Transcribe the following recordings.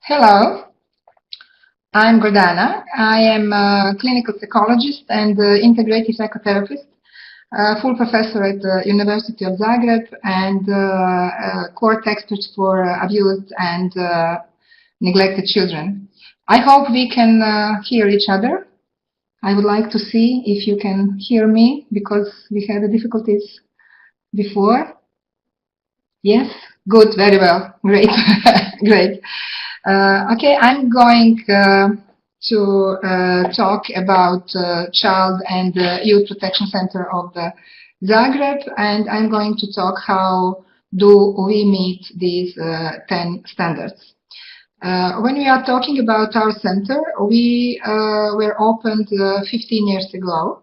Hello, I'm Gordana. I am a clinical psychologist and integrative psychotherapist, full professor at the University of Zagreb, and a court expert for abused and neglected children. I hope we can hear each other. I would like to see if you can hear me because we had difficulties before. Yes? Good, very well. Great, great. Okay, I'm going to talk about Child and Youth Protection Center of Zagreb, and I'm going to talk how do we meet these 10 standards. When we are talking about our center, we were opened 15 years ago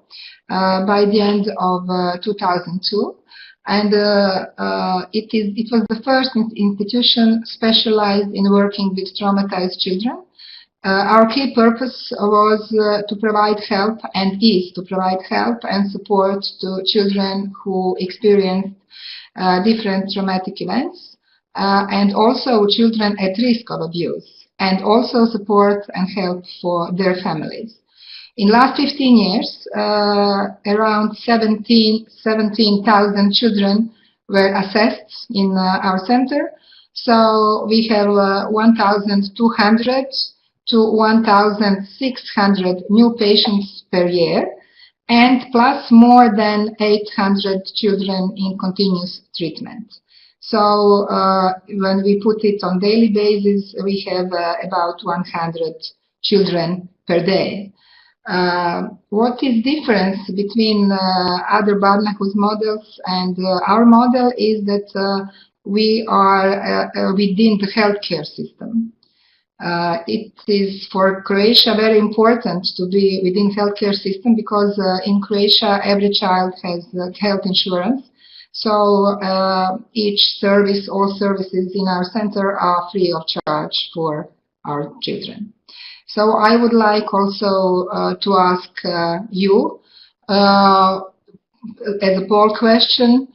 by the end of 2002. And it was the first institution specialized in working with traumatized children. Our key purpose was to provide help, and is to provide help and support to children who experienced different traumatic events, and also children at risk of abuse, and also support and help for their families. In the last 15 years, around 17,000 children were assessed in our center. So we have 1,200 to 1,600 new patients per year, and plus more than 800 children in continuous treatment. So when we put it on daily basis, we have about 100 children per day. What is difference between other Barnahus models and our model is that we are within the healthcare system. It is for Croatia very important to be within healthcare system because in Croatia every child has health insurance. So each service, all services in our center are free of charge for our children. So I would like also to ask you, as a poll question,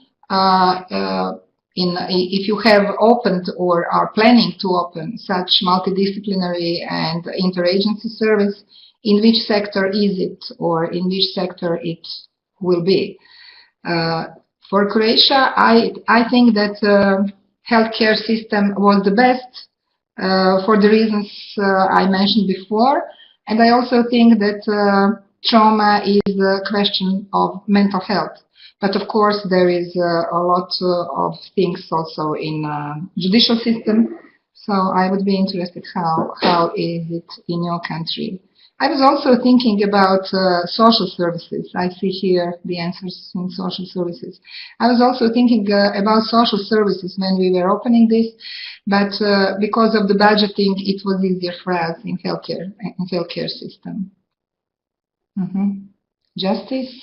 if you have opened or are planning to open such multidisciplinary and interagency service, in which sector is it, or in which sector it will be? For Croatia, I think that healthcare system was the best for the reasons I mentioned before, and I also think that trauma is a question of mental health. But of course, there is a lot of things also in judicial system. So I would be interested how is it in your country. I was also thinking about social services. I see here the answers in social services. I was also thinking about social services when we were opening this, but because of the budgeting, it was easier for us in healthcare system. Justice,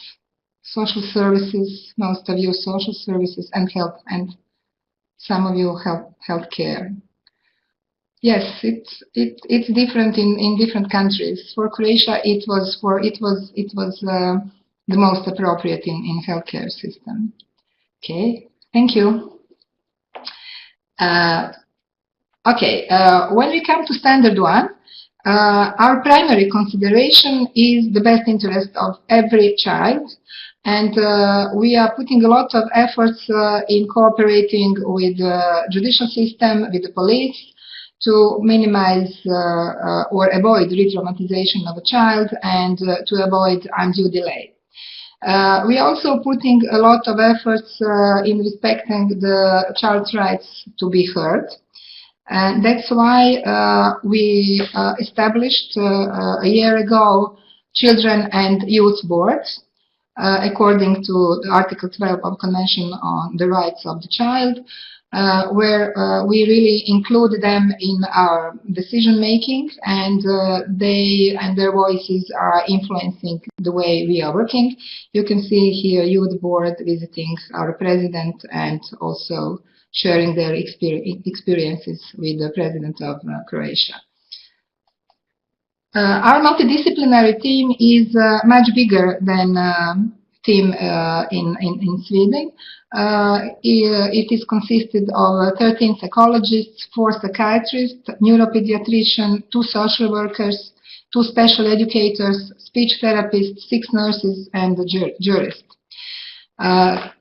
social services, most of you social services, and health, and some of you healthcare. Yes, it's different in different countries. For Croatia, it was the most appropriate in healthcare system. Okay, thank you. When we come to standard one, our primary consideration is the best interest of every child, and we are putting a lot of efforts in cooperating with the judicial system, with the police, to minimize or avoid re-traumatization of a child and to avoid undue delay. We are also putting a lot of efforts in respecting the child's rights to be heard. And that's why we established a year ago Children and Youth Boards, according to the Article 12 of Convention on the Rights of the Child, where we really include them in our decision making, and their voices are influencing the way we are working. You can see here Youth Board visiting our president and also sharing their experiences with the president of Croatia. Our multidisciplinary team is much bigger than team in Sweden. It is consisted of 13 psychologists, 4 psychiatrists, neuropediatrician, 2 social workers, 2 special educators, speech therapists, 6 nurses, and a jurist.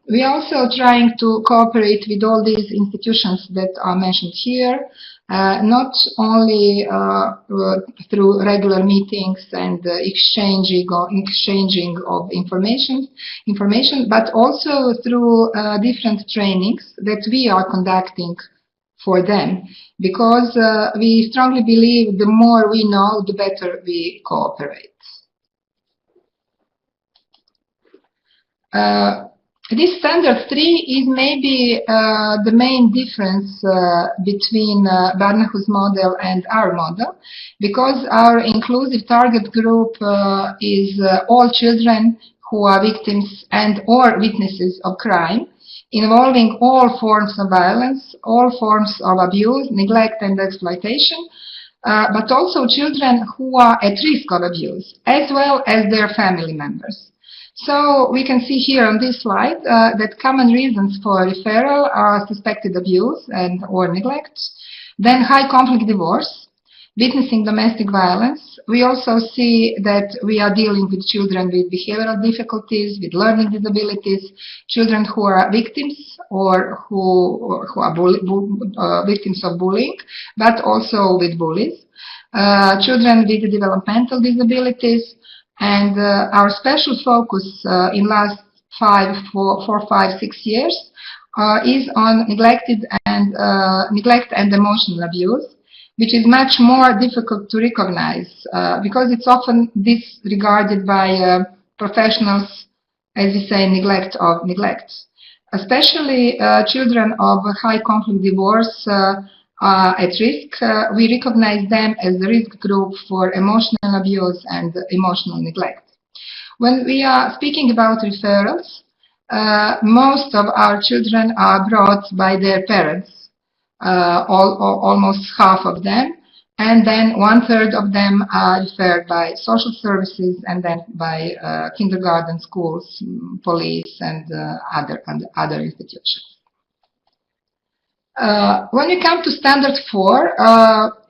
We are also trying to cooperate with all these institutions that are mentioned here, not only through regular meetings and exchanging of information, but also through different trainings that we are conducting for them, because we strongly believe the more we know, the better we cooperate. This standard 3 is maybe the main difference between Barnehus model and our model, because our inclusive target group is all children who are victims and or witnesses of crime, involving all forms of violence, all forms of abuse, neglect and exploitation, but also children who are at risk of abuse, as well as their family members. So we can see here on this slide that common reasons for referral are suspected abuse and or neglect, then high conflict divorce, witnessing domestic violence. We also see that we are dealing with children with behavioral difficulties, with learning disabilities, children who are victims or who are victims of bullying, but also with bullies, children with developmental disabilities. And our special focus in last 4, 5, 6 years is on neglect and emotional abuse, which is much more difficult to recognize because it's often disregarded by professionals, as we say, neglect of neglect. Especially children of high conflict divorce are at risk. We recognize them as the risk group for emotional abuse and emotional neglect. When we are speaking about referrals, most of our children are brought by their parents, almost half of them, and then 1/3 of them are referred by social services and then by kindergarten, schools, police, and other institutions. When we come to standard 4,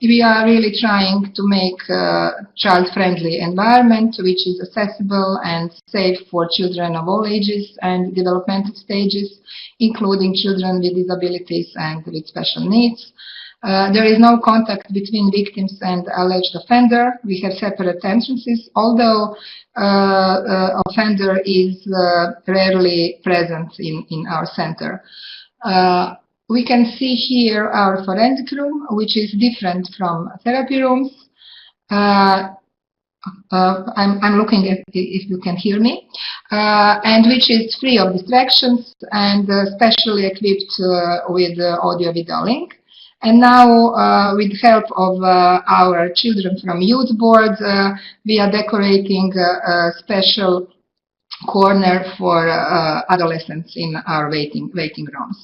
we are really trying to make a child-friendly environment which is accessible and safe for children of all ages and developmental stages, including children with disabilities and with special needs. There is no contact between victims and alleged offender. We have separate entrances, although offender is rarely present in our center. We can see here our forensic room, which is different from therapy rooms. I'm looking at if you can hear me, and which is free of distractions and specially equipped with audio-video link. And now, with help of our children from youth board, we are decorating a special corner for adolescents in our waiting rooms.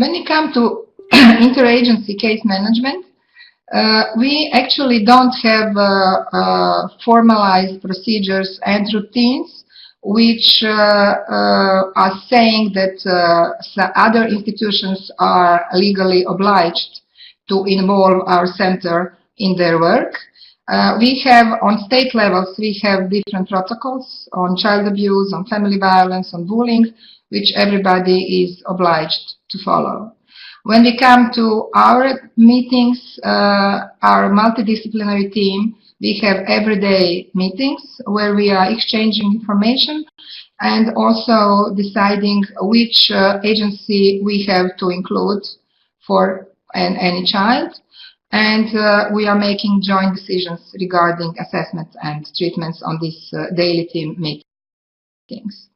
When we come to interagency case management, we actually don't have formalized procedures and routines which are saying that other institutions are legally obliged to involve our center in their work. We have, on state levels, we have different protocols on child abuse, on family violence, on bullying, which everybody is obliged to follow. When we come to our meetings, our multidisciplinary team, we have everyday meetings where we are exchanging information and also deciding which agency we have to include for any child. And we are making joint decisions regarding assessments and treatments on these daily team meetings.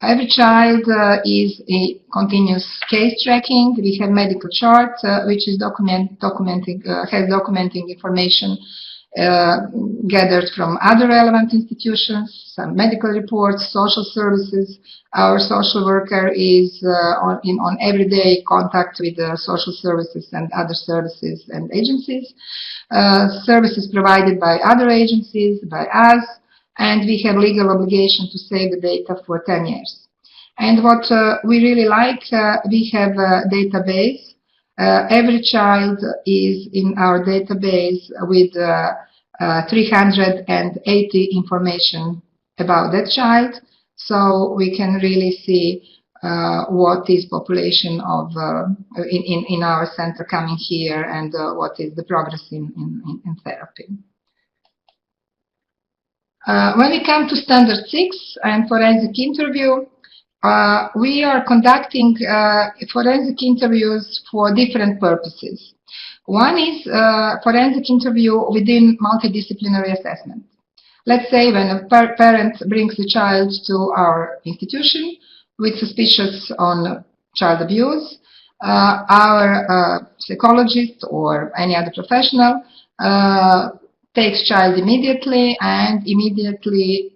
Every child is a continuous case tracking. We have medical chart, which is documenting information gathered from other relevant institutions, some medical reports, social services. Our social worker is on everyday contact with the social services and other services and agencies. Services provided by other agencies, by us, and we have legal obligation to save the data for 10 years. And what we really like, we have a database. Every child is in our database with 380 information about that child, so we can really see what is population of in our center coming here, and what is the progress in therapy. When we come to standard 6 and forensic interview, we are conducting forensic interviews for different purposes. One is forensic interview within multidisciplinary assessment. Let's say when a parent brings a child to our institution with suspicious on child abuse, our psychologist or any other professional takes child immediately and immediately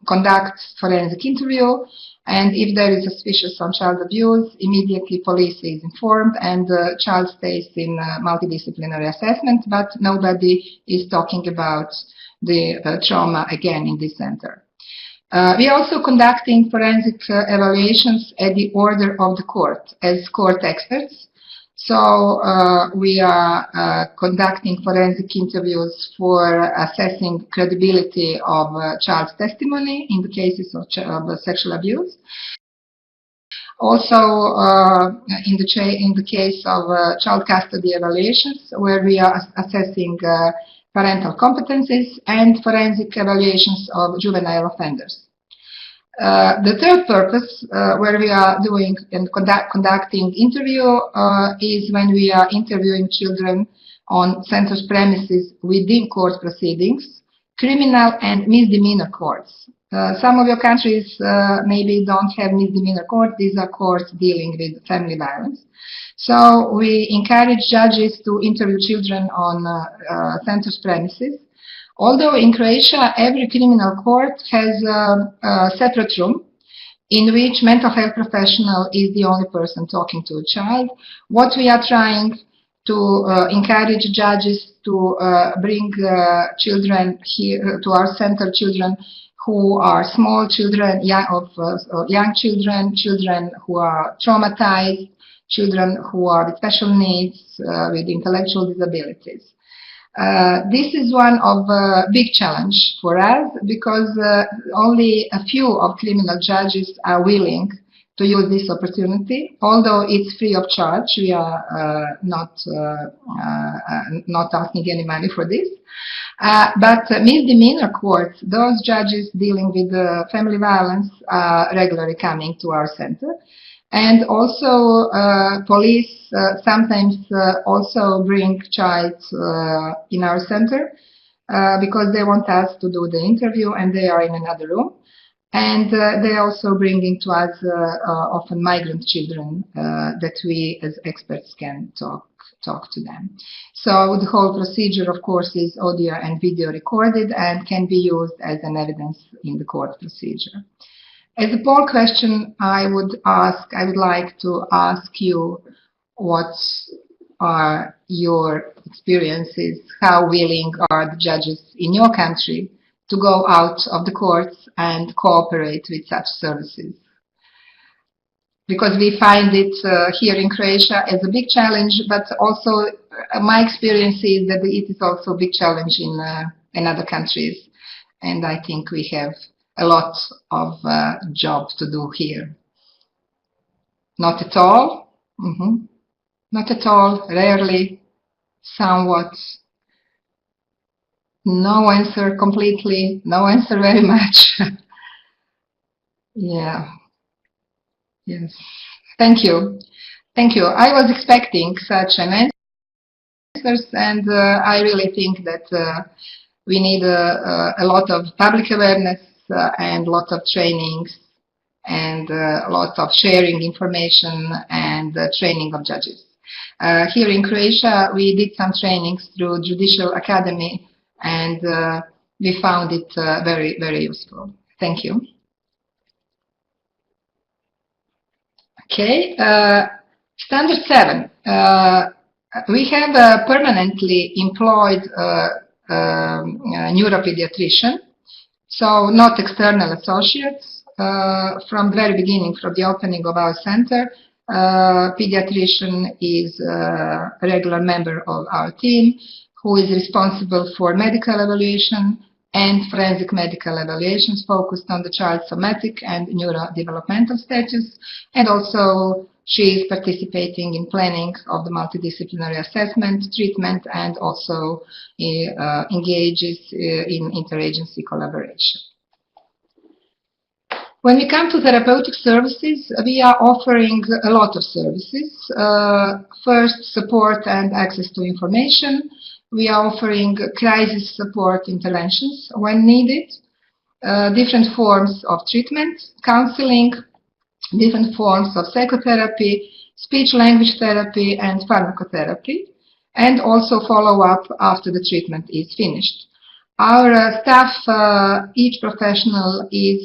conducts forensic interview, and if there is suspicious on child abuse, immediately police is informed and the child stays in multidisciplinary assessment, but nobody is talking about the trauma again in this center. We are also conducting forensic evaluations at the order of the court as court experts. So we are conducting forensic interviews for assessing credibility of child's testimony in the cases of sexual abuse. Also in the case of child custody evaluations, where we are assessing parental competencies, and forensic evaluations of juvenile offenders. The third purpose where we are doing and conducting interview is when we are interviewing children on center's premises within court proceedings, criminal and misdemeanor courts. Some of your countries maybe don't have misdemeanor courts. These are courts dealing with family violence. So we encourage judges to interview children on center's premises. Although in Croatia, every criminal court has a separate room in which mental health professional is the only person talking to a child. What we are trying to encourage judges to bring children here to our center, children who are small children, young children, children who are traumatized, children who are with special needs, with intellectual disabilities. This is one of big challenge for us, because only a few of criminal judges are willing to use this opportunity. Although it's free of charge, we are not asking any money for this. But misdemeanor courts, those judges dealing with family violence, are regularly coming to our center. And also police sometimes also bring child in our center because they want us to do the interview and they are in another room. And they are also bringing to us often migrant children that we as experts can talk to them. So the whole procedure, of course, is audio and video recorded and can be used as an evidence in the court procedure. As a poll question, I would like to ask you, what are your experiences? How willing are the judges in your country to go out of the courts and cooperate with such services? Because we find it here in Croatia as a big challenge, but also my experience is that it is also a big challenge in other countries, and I think we have a lot of job to do here. Not at all. Not at all. Rarely. Somewhat. No answer completely. No answer very much. Yeah. Yes. Thank you. Thank you. I was expecting such an answers, and I really think that we need a lot of public awareness and a lot of trainings and a lot of sharing information and training of judges. Here in Croatia, we did some trainings through Judicial Academy, and we found it very, very useful. Thank you. Okay, standard 7. We have permanently employed neuropediatrician, so not external associates. From the very beginning, from the opening of our center, pediatrician is a regular member of our team who is responsible for medical evaluation and forensic medical evaluations focused on the child's somatic and neurodevelopmental status, and also she is participating in planning of the multidisciplinary assessment, treatment, and also engages in interagency collaboration. When we come to therapeutic services, we are offering a lot of services. First, support and access to information. We are offering crisis support interventions when needed, different forms of treatment, counseling, different forms of psychotherapy, speech-language therapy, and pharmacotherapy, and also follow-up after the treatment is finished. Our staff, each professional in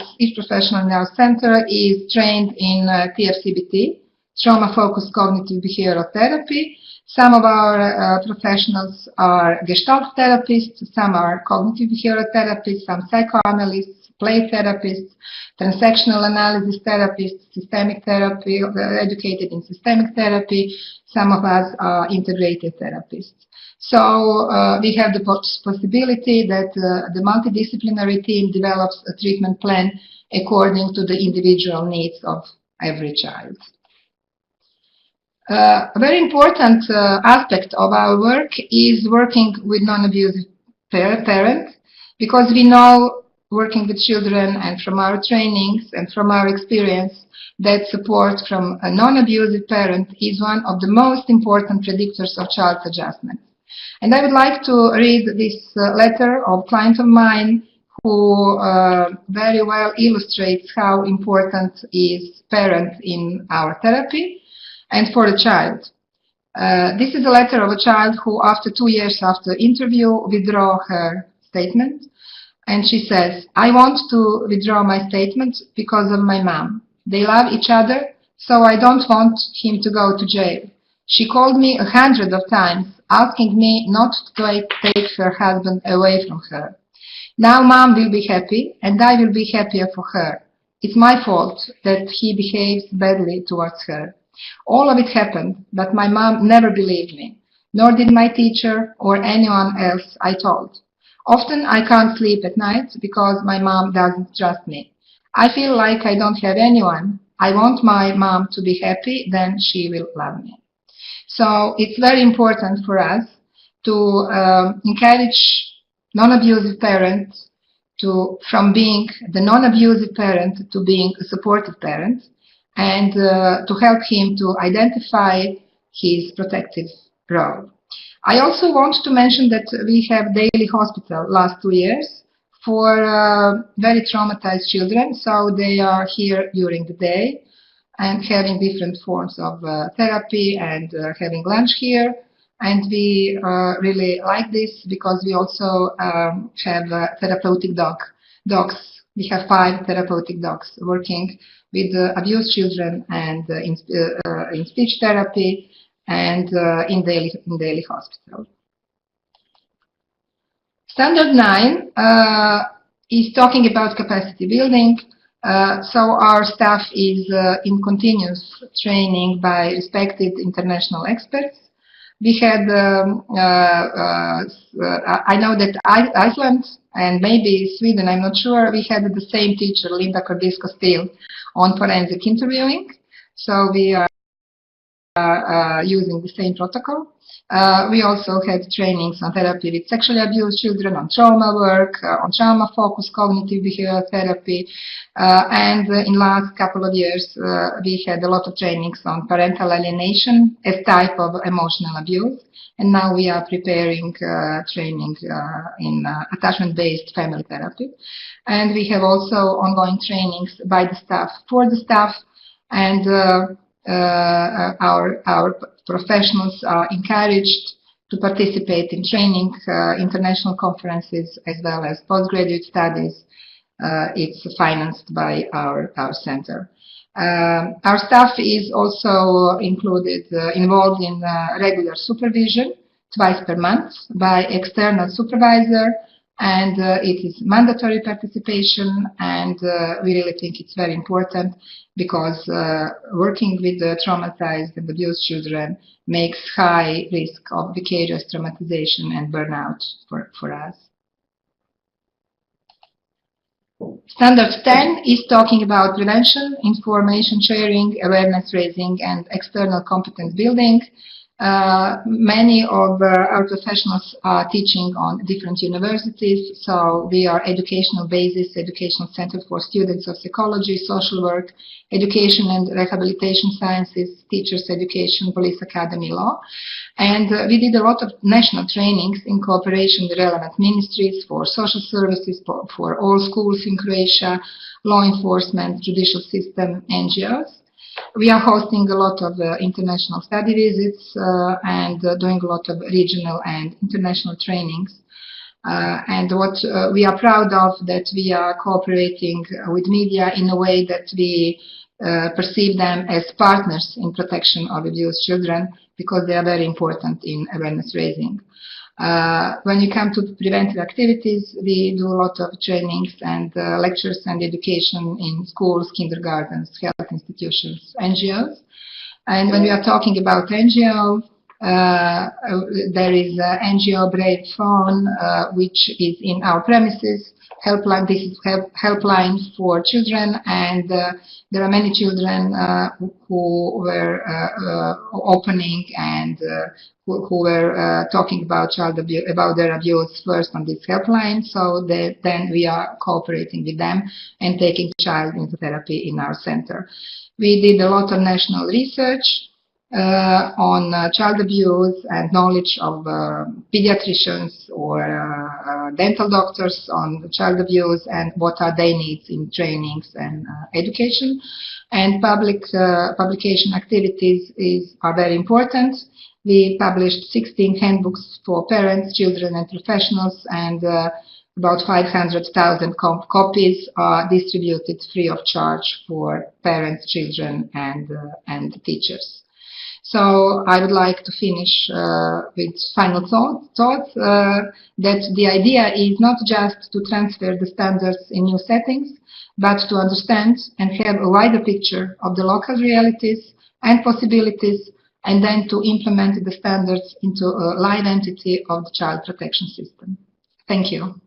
our center is trained in TFCBT, trauma-focused cognitive behavioral therapy. Some of our professionals are Gestalt therapists, some are cognitive behavioral therapists, some psychoanalysts, play therapists, transactional analysis therapists, systemic therapy, educated in systemic therapy. Some of us are integrated therapists. So we have the possibility that the multidisciplinary team develops a treatment plan according to the individual needs of every child. A very important aspect of our work is working with non-abusive parents, because we know, working with children and from our trainings and from our experience, that support from a non-abusive parent is one of the most important predictors of child's adjustment. And I would like to read this letter of a client of mine who very well illustrates how important is parent in our therapy and for the child. This is a letter of a child who, after 2 years after interview, withdraw her statement. And she says, "I want to withdraw my statement because of my mom. They love each other, so I don't want him to go to jail. She called me 100 of times, asking me not to take her husband away from her. Now mom will be happy, and I will be happier for her. It's my fault that he behaves badly towards her. All of it happened, but my mom never believed me, nor did my teacher or anyone else I told. Often I can't sleep at night because my mom doesn't trust me. I feel like I don't have anyone. I want my mom to be happy, then she will love me." So it's very important for us to encourage non-abusive parents from being the non-abusive parent to being a supportive parent, and to help him to identify his protective role. I also want to mention that we have daily hospital last 2 years for very traumatized children, so they are here during the day and having different forms of therapy and having lunch here. And we really like this because we also have therapeutic dogs. We have 5 therapeutic dogs working with abused children and in speech therapy and in daily hospital. Standard 9 is talking about capacity building. So our staff is in continuous training by respected international experts. We had, I know that Iceland and maybe Sweden, I'm not sure, we had the same teacher, Linda Cordisko-Steele, on forensic interviewing. So we are using the same protocol. We also had trainings on therapy with sexually abused children, on trauma work, on trauma-focused cognitive behavioral therapy, and in last couple of years we had a lot of trainings on parental alienation as type of emotional abuse, and now we are preparing training in attachment-based family therapy. And we have also ongoing trainings by the staff, for the staff, and our professionals are encouraged to participate in training, international conferences, as well as postgraduate studies. It's financed by our center. Our staff is also involved in regular supervision. twice per month by external supervisor, and it is mandatory participation, and we really think it's very important because working with the traumatized and abused children makes high risk of vicarious traumatization and burnout for us. Standard 10 is talking about prevention, information sharing, awareness raising, and external competence building. Many of our professionals are teaching on different universities, so we are educational basis, educational center for students of psychology, social work, education and rehabilitation sciences, teachers education, police academy, law. And we did a lot of national trainings in cooperation with relevant ministries for social services, for all schools in Croatia, law enforcement, judicial system, NGOs. We are hosting a lot of international study visits and doing a lot of regional and international trainings. And what we are proud of, that we are cooperating with media in a way that we perceive them as partners in protection of abused children, because they are very important in awareness raising. When you come to preventive activities, we do a lot of trainings and lectures and education in schools, kindergartens, health institutions, NGOs. And when we are talking about NGO, there is an NGO Brave Phone, which is in our premises. Helpline, this is helpline for children, and there are many children who were opening and who were talking about about their abuse first on this helpline. So then we are cooperating with them and taking child into therapy in our center. We did a lot of national research on child abuse and knowledge of pediatricians or dental doctors on child abuse and what are their needs in trainings and education. And public publication activities are very important. We published 16 handbooks for parents, children and professionals, and about 500,000 copies are distributed free of charge for parents, children and teachers. So I would like to finish with final thoughts that the idea is not just to transfer the standards in new settings, but to understand and have a wider picture of the local realities and possibilities, and then to implement the standards into a live entity of the child protection system. Thank you.